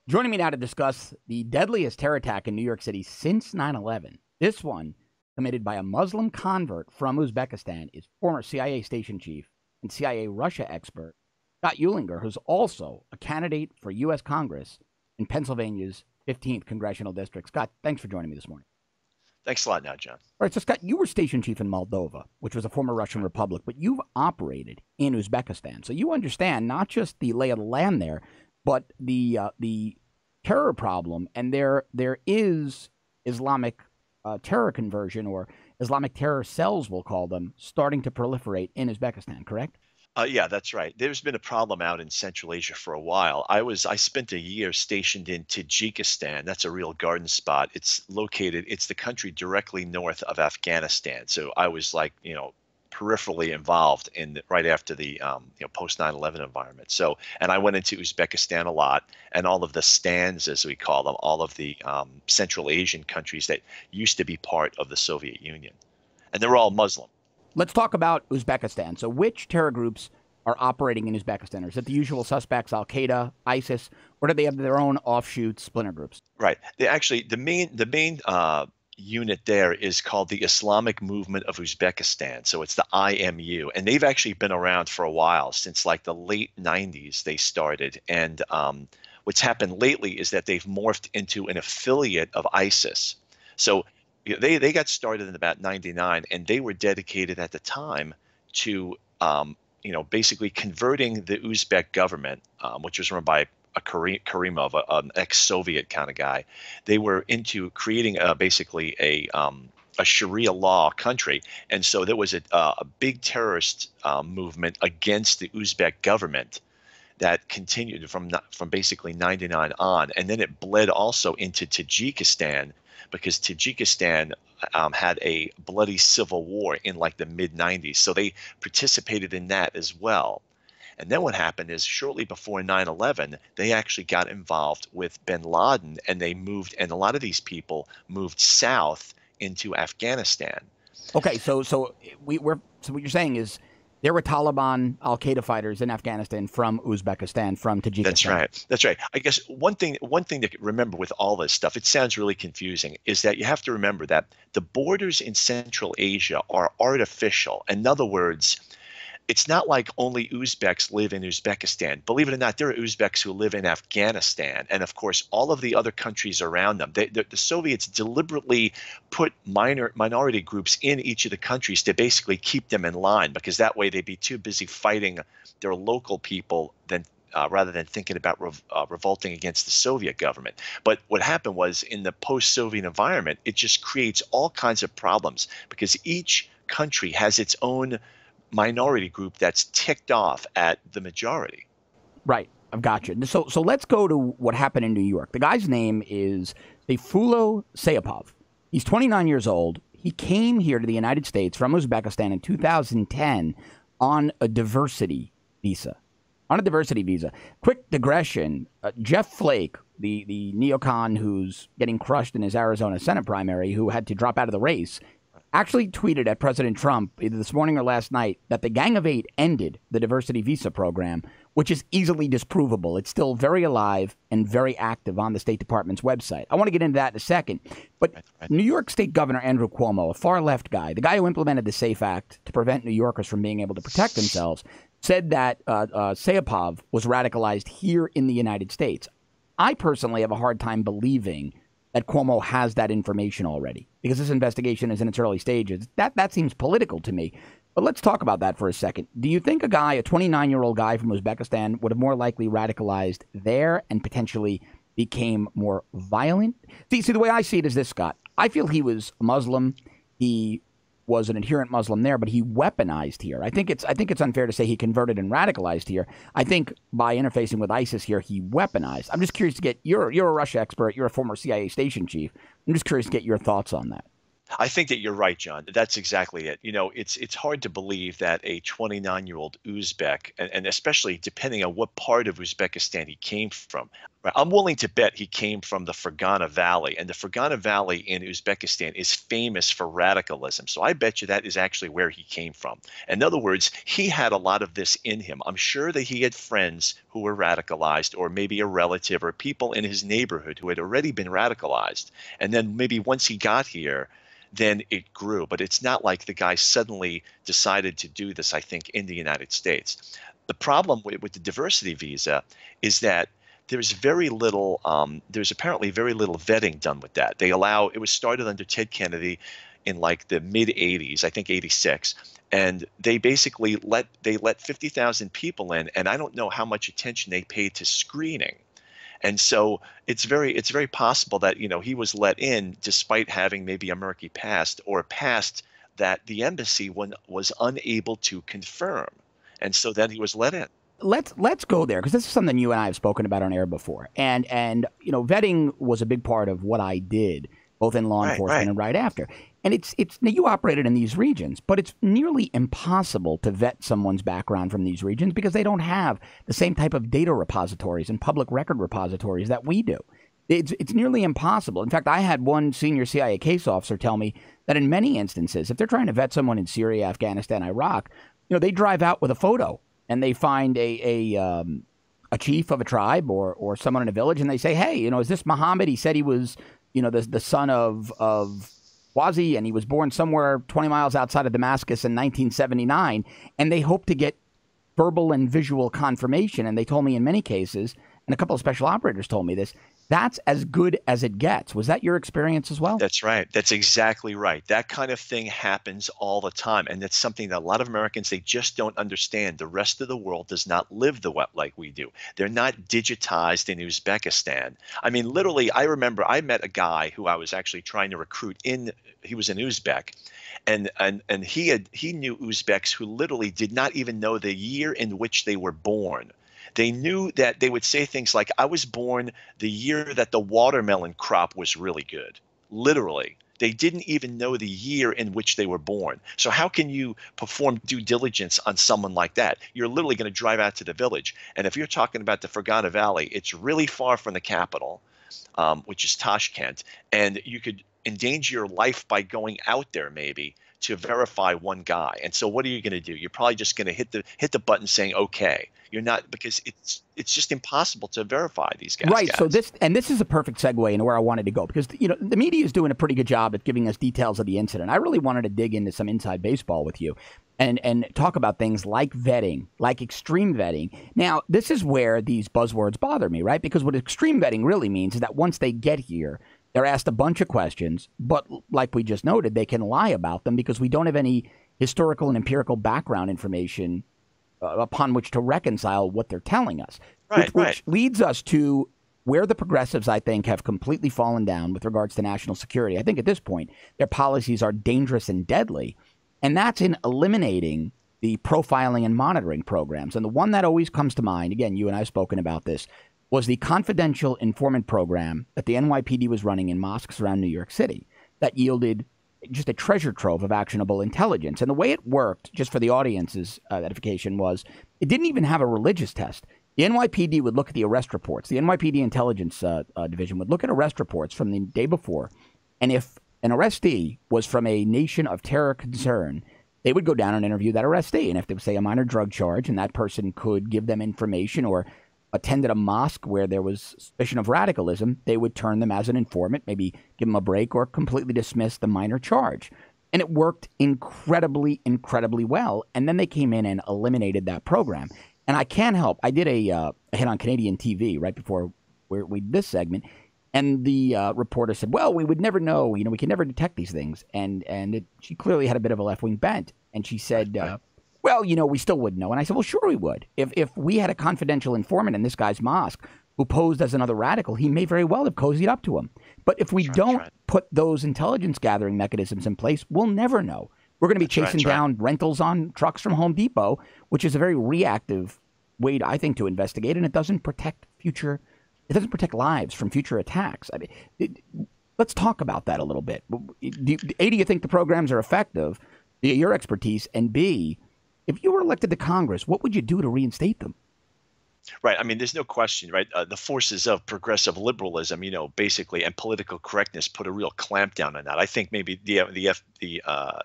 Joining me now to discuss the deadliest terror attack in New York City since 9/11, this one committed by a Muslim convert from Uzbekistan, is former CIA station chief and CIA Russia expert Scott Ulinger, who's also a candidate for U.S. Congress in Pennsylvania's 15th Congressional District. Scott, thanks for joining me this morning. Thanks a lot now, John. All right, so Scott, you were station chief in Moldova, which was a former Russian republic, but you've operated in Uzbekistan. So you understand not just the lay of the land there, but the terror problem, and there is Islamic terror conversion, or Islamic terror cells, we'll call them, starting to proliferate in Uzbekistan, correct? Yeah, that's right. There's been a problem out in Central Asia for a while. I spent a year stationed in Tajikistan. That's a real garden spot. It's the country directly north of Afghanistan. So I was peripherally involved right after the post 9/11 environment. So, and I went into Uzbekistan a lot, and all of the stands, as we call them, all of the Central Asian countries that used to be part of the Soviet Union, and they're all Muslim. Let's talk about Uzbekistan. So which terror groups are operating in Uzbekistan? Or is it the usual suspects, Al-Qaeda, ISIS, or do they have their own offshoot splinter groups? Right. The main unit there is called the Islamic Movement of Uzbekistan. So it's the IMU, and they've actually been around for a while, since like the late 90s they started. And what's happened lately is that they've morphed into an affiliate of ISIS. So they got started in about 99, and they were dedicated at the time to basically converting the Uzbek government, which was run by Karimov, an ex-Soviet kind of guy. They were into creating basically a Sharia law country, and so there was a big terrorist movement against the Uzbek government that continued from basically 99 on, and then it bled also into Tajikistan, because Tajikistan had a bloody civil war in like the mid-90s, so they participated in that as well. And then what happened is, shortly before 9/11, they actually got involved with bin Laden, and a lot of these people moved south into Afghanistan. Okay, so what you're saying is there were Taliban, Al-Qaeda fighters in Afghanistan from Uzbekistan, from Tajikistan. That's right. I guess one thing to remember with all this stuff, it sounds really confusing, is that you have to remember that the borders in Central Asia are artificial. In other words, it's not like only Uzbeks live in Uzbekistan. Believe it or not, there are Uzbeks who live in Afghanistan, and of course, all of the other countries around them. The Soviets deliberately put minority groups in each of the countries to basically keep them in line, because that way they'd be too busy fighting their local people rather than thinking about revolting against the Soviet government. But what happened was, in the post-Soviet environment, it just creates all kinds of problems, because each country has its own minority group that's ticked off at the majority. Right. I've got you. So let's go to what happened in New York. The guy's name is Sayfulo Sayapov. He's 29 years old. He came here to the United States from Uzbekistan in 2010 on a diversity visa. Quick digression. Jeff Flake, the neocon who's getting crushed in his Arizona Senate primary, who had to drop out of the race, actually tweeted at President Trump either this morning or last night that the Gang of Eight ended the diversity visa program, which is easily disprovable. It's still very alive and very active on the State Department's website. I want to get into that in a second. But New York State Governor Andrew Cuomo, a far-left guy, the guy who implemented the SAFE Act to prevent New Yorkers from being able to protect themselves, said that Sayapov was radicalized here in the United States. I personally have a hard time believing that Cuomo has that information already, because this investigation is in its early stages. That seems political to me. But let's talk about that for a second. Do you think a 29-year-old guy from Uzbekistan would have more likely radicalized there and potentially became more violent? See, the way I see it is this, Scott. I feel he was a Muslim. He was an adherent Muslim there, but he weaponized here. I think it's unfair to say he converted and radicalized here. I think by interfacing with ISIS here, he weaponized. I'm just curious to get you're a Russia expert. You're a former CIA station chief. I'm just curious to get your thoughts on that. I think that you're right, John. That's exactly it. You know, it's hard to believe that a 29-year-old Uzbek, and especially depending on what part of Uzbekistan he came from. Right, I'm willing to bet he came from the Fergana Valley, and the Fergana Valley in Uzbekistan is famous for radicalism. So I bet you that is actually where he came from. In other words, he had a lot of this in him. I'm sure that he had friends who were radicalized, or maybe a relative or people in his neighborhood who had already been radicalized. And then maybe once he got here, then it grew. But it's not like the guy suddenly decided to do this, I think, in the United States. The problem with the diversity visa is that there's apparently very little vetting done with that. It was started under Ted Kennedy in like the mid 80s, I think 86. And they basically let 50,000 people in, and I don't know how much attention they paid to screening. And so it's very possible that, he was let in despite having maybe a murky past, or a past that the embassy was unable to confirm. And so then he was let in. Let's go there, because this is something you and I have spoken about on air before, and vetting was a big part of what I did, both in law enforcement and right after. And it's now, you operated in these regions, but it's nearly impossible to vet someone's background from these regions because they don't have the same type of data repositories and public record repositories that we do. It's nearly impossible. In fact, I had one senior CIA case officer tell me that in many instances, if they're trying to vet someone in Syria, Afghanistan, Iraq, they drive out with a photo and they find a chief of a tribe or someone in a village, and they say, hey, is this Muhammad? He said he was, the son of Wazi, and he was born somewhere 20 miles outside of Damascus in 1979. And they hope to get verbal and visual confirmation. And they told me in many cases, and a couple of special operators told me this, that's as good as it gets. Was that your experience as well? That's right. That's exactly right. That kind of thing happens all the time. And that's something that a lot of Americans, they just don't understand. The rest of the world does not live the wet like we do. They're not digitized in Uzbekistan. I mean, literally, I remember I met a guy who I was actually trying to recruit he was an Uzbek. And he knew Uzbeks who literally did not even know the year in which they were born. They knew that they would say things like, I was born the year that the watermelon crop was really good. Literally. They didn't even know the year in which they were born. So how can you perform due diligence on someone like that? You're literally going to drive out to the village. And if you're talking about the Fergana Valley, it's really far from the capital, which is Tashkent. And you could endanger your life by going out there maybe to verify one guy. And so what are you going to do? You're probably just going to hit the button saying, okay. You're not, because it's just impossible to verify these guys. Right. So this is a perfect segue into where I wanted to go, because the media is doing a pretty good job at giving us details of the incident. I really wanted to dig into some inside baseball with you and talk about things like vetting, like extreme vetting. Now, this is where these buzzwords bother me, right? Because what extreme vetting really means is that once they get here, they're asked a bunch of questions, but like we just noted, they can lie about them because we don't have any historical and empirical background information upon which to reconcile what they're telling us, which leads us to where the progressives, I think, have completely fallen down with regards to national security. I think at this point, their policies are dangerous and deadly, and that's in eliminating the profiling and monitoring programs. And the one that always comes to mind, again, you and I have spoken about this, was the confidential informant program that the NYPD was running in mosques around New York City that yielded just a treasure trove of actionable intelligence. And the way it worked, just for the audience's edification, was it didn't even have a religious test. The NYPD would look at the arrest reports. The NYPD intelligence division would look at arrest reports from the day before. And if an arrestee was from a nation of terror concern, they would go down and interview that arrestee. And if they would say a minor drug charge and that person could give them information or attended a mosque where there was suspicion of radicalism, they would turn them as an informant, maybe give them a break or completely dismiss the minor charge. And it worked incredibly, incredibly well. And then they came in and eliminated that program. And I can't help. I did a hit on Canadian TV right before we did this segment. And the reporter said, well, we would never know. We can never detect these things. And she clearly had a bit of a left-wing bent. And she said, well, we still wouldn't know. And I said, well, sure we would. If we had a confidential informant in this guy's mosque who posed as another radical, he may very well have cozied up to him. But if we don't put those intelligence gathering mechanisms in place, we'll never know. We're going to be chasing down rentals on trucks from Home Depot, which is a very reactive way, I think, to investigate. And it doesn't protect lives from future attacks. I mean, Let's talk about that a little bit. A, do you think the programs are effective? Your expertise. And B, if you were elected to Congress, what would you do to reinstate them? Right. I mean, there's no question, right? The forces of progressive liberalism, basically, and political correctness put a real clamp down on that. I think maybe the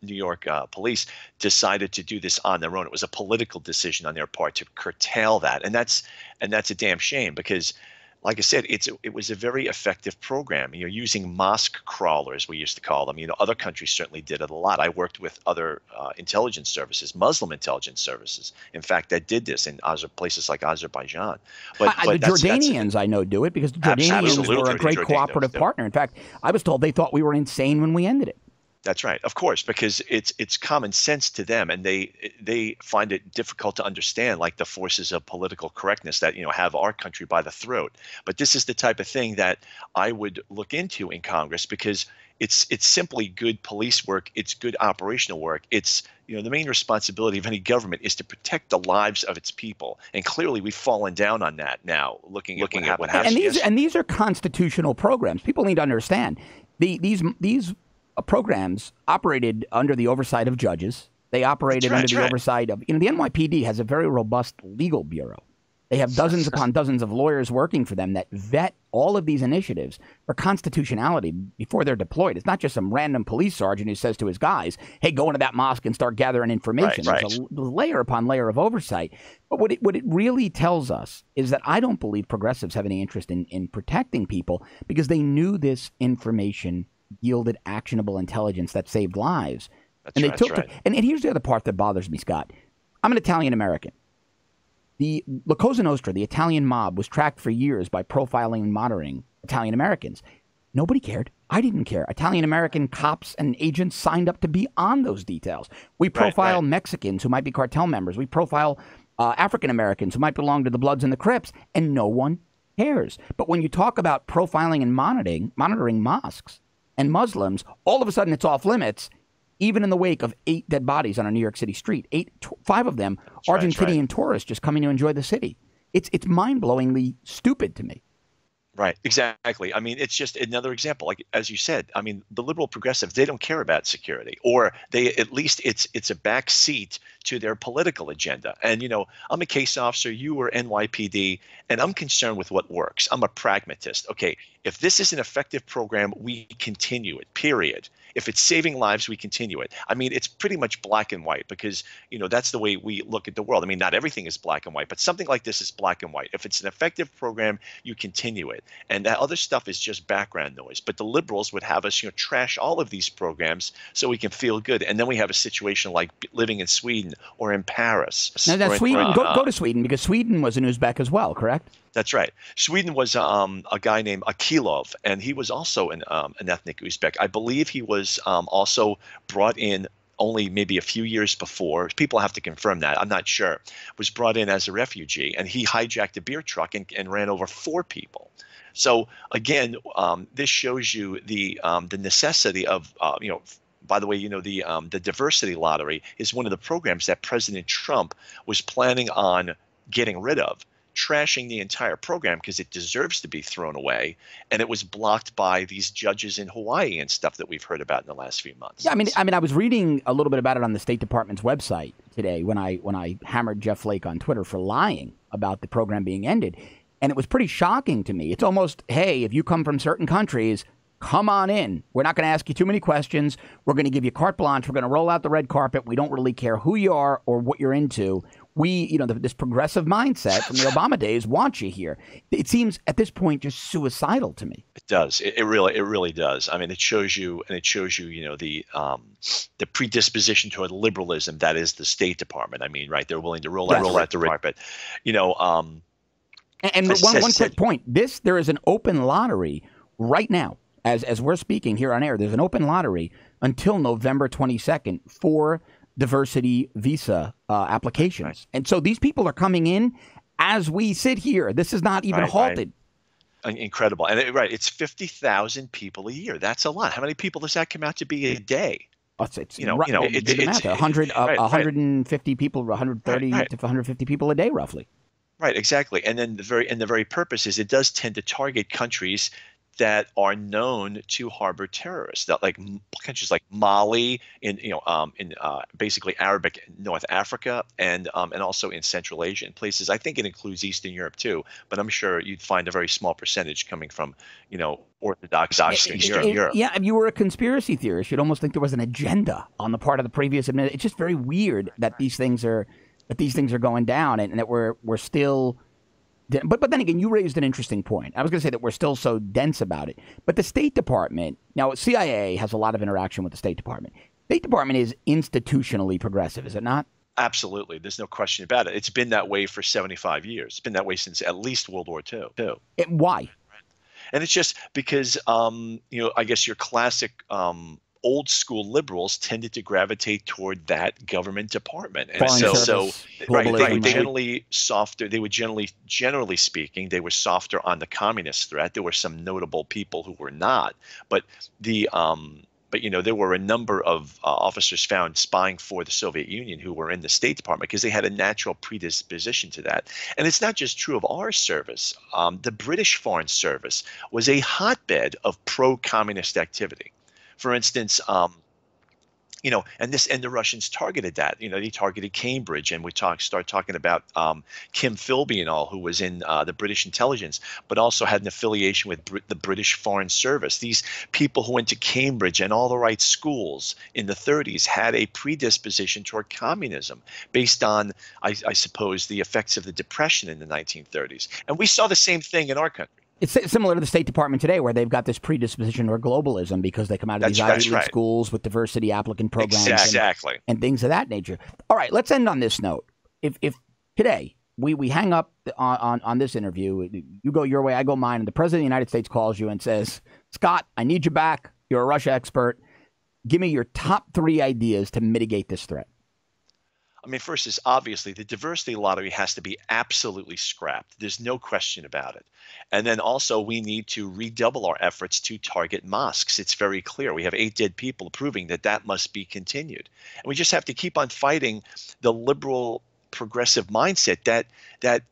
New York police decided to do this on their own. It was a political decision on their part to curtail that, and that's a damn shame because, like I said, it was a very effective program. Using mosque crawlers, we used to call them. Other countries certainly did it a lot. I worked with other intelligence services, Muslim intelligence services, in fact, that did this in places like Azerbaijan. But the Jordanians, I know, do it because the Jordanians were a great cooperative partner. In fact, I was told they thought we were insane when we ended it. That's right, of course, because it's common sense to them, and they find it difficult to understand, like the forces of political correctness that have our country by the throat. But this is the type of thing that I would look into in Congress because it's simply good police work. It's good operational work. It's the main responsibility of any government is to protect the lives of its people, and clearly we've fallen down on that now. Looking at what happened. And these are constitutional programs. People need to understand these programs operated under the oversight of judges. They operated under the oversight of, the NYPD has a very robust legal bureau. They have dozens upon dozens of lawyers working for them that vet all of these initiatives for constitutionality before they're deployed. It's not just some random police sergeant who says to his guys, hey, go into that mosque and start gathering information. There's a layer upon layer of oversight. But what it really tells us is that I don't believe progressives have any interest in protecting people because they knew this information yielded actionable intelligence that saved lives. And here's the other part that bothers me, Scott. I'm an Italian American. The La Cosa Nostra, the Italian mob, was tracked for years by profiling and monitoring Italian Americans. Nobody cared. I didn't care. Italian American cops and agents signed up to be on those details. We profile Mexicans who might be cartel members. We profile African Americans who might belong to the Bloods and the Crips, and no one cares. But when you talk about profiling and monitoring mosques and Muslims, all of a sudden it's off limits, even in the wake of 8 dead bodies on a New York City street. 5 of them Argentinian tourists just coming to enjoy the city. It's mind-blowingly stupid to me. Right, exactly. I mean, it's just another example. Like, as you said, I mean, the liberal progressives, they don't care about security, or at least it's a back seat to their political agenda. And, I'm a case officer, you were NYPD, and I'm concerned with what works. I'm a pragmatist. Okay, if this is an effective program, we continue it, period. If it's saving lives, we continue it. I mean, it's pretty much black and white because, that's the way we look at the world. I mean, not everything is black and white, but something like this is black and white. If it's an effective program, you continue it. And that other stuff is just background noise. But the liberals would have us, trash all of these programs so we can feel good. And then we have a situation like living in Sweden or in Paris. Now, Sweden, go to Sweden because Sweden was an Uzbek as well, correct? That's right. Sweden was a guy named Akilov, and he was also an ethnic Uzbek. I believe he was also brought in only maybe a few years before. People have to confirm that. I'm not sure. Was brought in as a refugee, and he hijacked a beer truck and ran over 4 people. So again, this shows you the necessity of By the way, the diversity lottery is one of the programs that President Trump was planning on getting rid of, trashing the entire program because it deserves to be thrown away, and it was blocked by these judges in Hawaii and stuff that we've heard about in the last few months. Yeah, I mean, I was reading a little bit about it on the State Department's website today when I hammered Jeff Flake on Twitter for lying about the program being ended, and it was pretty shocking to me. It's almost, hey, if you come from certain countries, come on in. We're not going to ask you too many questions. We're going to give you carte blanche. We're going to roll out the red carpet. We don't really care who you are or what you're into. We, this progressive mindset from the Obama days wants you here. It seems at this point just suicidal to me. It does. It really does. I mean, it shows you, the predisposition toward liberalism that is the State Department. I mean, right? They're willing to roll out the red carpet. And one quick point. There is an open lottery right now. As we're speaking here on air, there's an open lottery until November 22nd for diversity visa applications. Right. And so these people are coming in as we sit here. This is not even halted. Right. Incredible. And it's 50,000 people a year. That's a lot. How many people does that come out to be a day? It's 150 people, 130 to 150 people a day, roughly. Right, exactly. And then the very purpose is it does tend to target countries that are known to harbor terrorists, that like countries like Mali, in basically Arabic North Africa, and also in Central Asia and places. I think it includes Eastern Europe too, but I'm sure you'd find a very small percentage coming from Orthodox Eastern Europe. Yeah, if you were a conspiracy theorist, you'd almost think there was an agenda on the part of the previous administration. It's just very weird that these things are going down, and that we're still. But then again, you raised an interesting point. I was going to say that we're still so dense about it. But the State Department, now CIA has a lot of interaction with the State Department. State Department is institutionally progressive, is it not? Absolutely. There's no question about it. It's been that way for 75 years. It's been that way since at least World War II. Why? And it's just because, I guess your classic old school liberals tended to gravitate toward that government department, and they were generally softer. They were generally speaking, they were softer on the communist threat. There were some notable people who were not, but there were a number of officers found spying for the Soviet Union who were in the State Department because they had a natural predisposition to that. And it's not just true of our service. The British Foreign Service was a hotbed of pro-communist activity. For instance, and the Russians targeted that. They targeted Cambridge, and we start talking about Kim Philby and all, who was in the British intelligence, but also had an affiliation with the British Foreign Service. These people who went to Cambridge and all the right schools in the 30s had a predisposition toward communism based on, I suppose, the effects of the Depression in the 1930s. And we saw the same thing in our country. It's similar to the State Department today, where they've got this predisposition or globalism because they come out of these Ivy League schools with diversity applicant programs and things of that nature. All right, let's end on this note. If today we hang up on this interview, you go your way, I go mine, and the President of the United States calls you and says, Scott, I need you back. You're a Russia expert. Give me your top 3 ideas to mitigate this threat. I mean, first is obviously the diversity lottery has to be absolutely scrapped. There's no question about it. And then also we need to redouble our efforts to target mosques. It's very clear. We have 8 dead people proving that must be continued. And we just have to keep on fighting the liberal progressive mindset that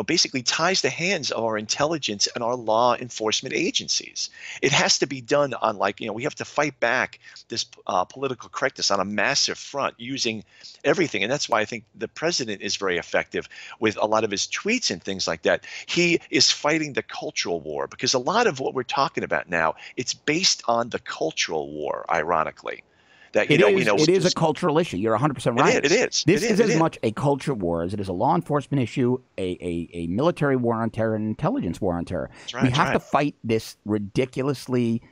basically ties the hands of our intelligence and our law enforcement agencies. It has to be done on we have to fight back this political correctness on a massive front using everything. And that's why I think the president is very effective with a lot of his tweets and things like that. He is fighting the cultural war because a lot of what we're talking about now, it's based on the cultural war, ironically. It is a cultural issue. You're 100% right. It is. This is as much a culture war as it is a law enforcement issue, a military war on terror, and an intelligence war on terror. We have to fight this ridiculously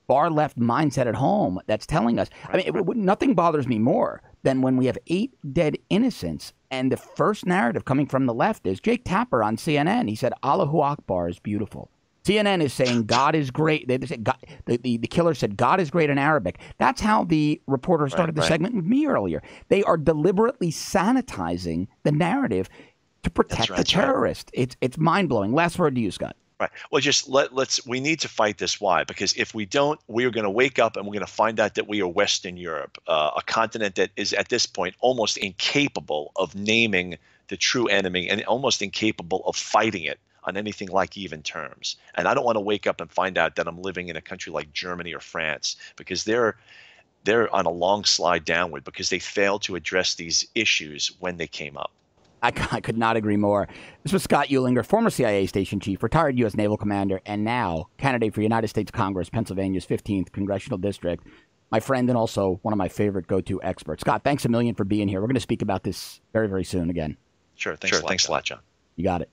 far-left mindset at home that's telling us. Nothing bothers me more than when we have 8 dead innocents, and the first narrative coming from the left is Jake Tapper on CNN. He said, Allahu Akbar is beautiful. CNN is saying God is great. They said God, the killer said God is great in Arabic. That's how the reporter started the segment with me earlier. They are deliberately sanitizing the narrative to protect the terrorist. It's mind-blowing. Last word to you, Scott. Right. Well, just we need to fight this. Why? Because if we don't, we are going to wake up and we're going to find out that we are Western Europe, a continent that is at this point almost incapable of naming the true enemy and almost incapable of fighting it on anything like even terms. And I don't want to wake up and find out that I'm living in a country like Germany or France, because they're on a long slide downward because they failed to address these issues when they came up. I could not agree more. This was Scott Eulinger, former CIA station chief, retired U.S. naval commander, and now candidate for United States Congress, Pennsylvania's 15th congressional district. My friend and also one of my favorite go-to experts. Scott, thanks a million for being here. We're going to speak about this very, very soon again. Sure. Thanks a lot, John. You got it.